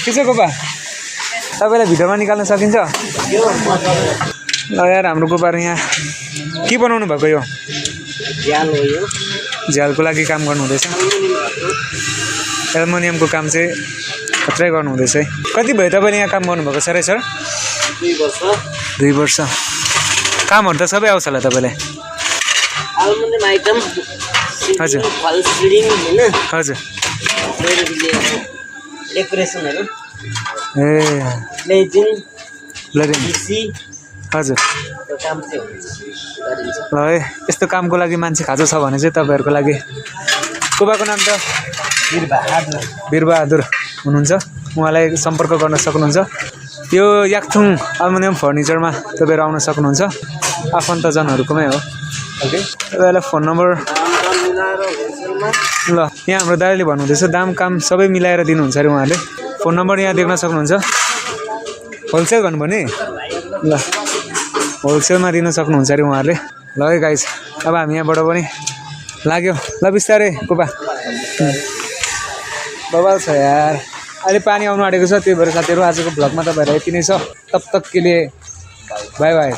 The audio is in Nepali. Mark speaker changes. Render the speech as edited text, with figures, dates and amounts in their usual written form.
Speaker 1: के छ गोपा तपाईँलाई भिडियोमा निकाल्न सकिन्छ ल यार हाम्रो गोपाहरू यहाँ के बनाउनु भएको यो झ्यालको लागि काम गर्नु हुँदैछ एल्युमिनियमको काम चाहिँ खत्रै गर्नु हुँदैछ है कति भयो तपाईँले यहाँ काम गर्नुभएको सर 2 वर्ष कामहरू त सबै आउँछ होला तपाईँलाई
Speaker 2: एल्युमिनियम आइटम
Speaker 1: हजुर
Speaker 2: फल सिलिङ हैन
Speaker 1: हजुर
Speaker 2: डेकोरेसनहरु
Speaker 1: ए
Speaker 2: लेजिङ
Speaker 1: लरेन
Speaker 2: सी
Speaker 1: हजुर
Speaker 2: त्यो काम चाहिँ हुन्छ
Speaker 1: ल है यस्तो कामको लागि मान्छे खाँचो छ भने चाहिँ तपाईँहरूको लागि गोपाको नाम त वीरबहादुर हुनुहुन्छ उहाँलाई सम्पर्क गर्न सक्नुहुन्छ यो याक्थुङ एल्युमिनियम फर्निचरमा तपाईँहरू आउन सक्नुहुन्छ आफन्तजनहरूकोमै हो ओके तपाईँलाई फोन नम्बर ल यहाँ हाम्रो दाइले भन्नुहुँदैछ दाम काम सबै मिलाएर दिनुहुन्छ अरे उहाँले फोन नम्बर यहाँ देख्न सक्नुहुन्छ होलसेल भन्नुभयो नि ल होलसेलमा दिन सक्नुहुन्छ अरे उहाँहरूले ल है गाइस अब हामी यहाँबाट पनि लाग्यो ल बिस्तारै गोपा बबाल छ यार अहिले पानी आउनु आँटेको छ त्यही भएर साथीहरू आजको भ्लगमा तपाईँहरूलाई यति नै छ तब तक के लिए बाई बाई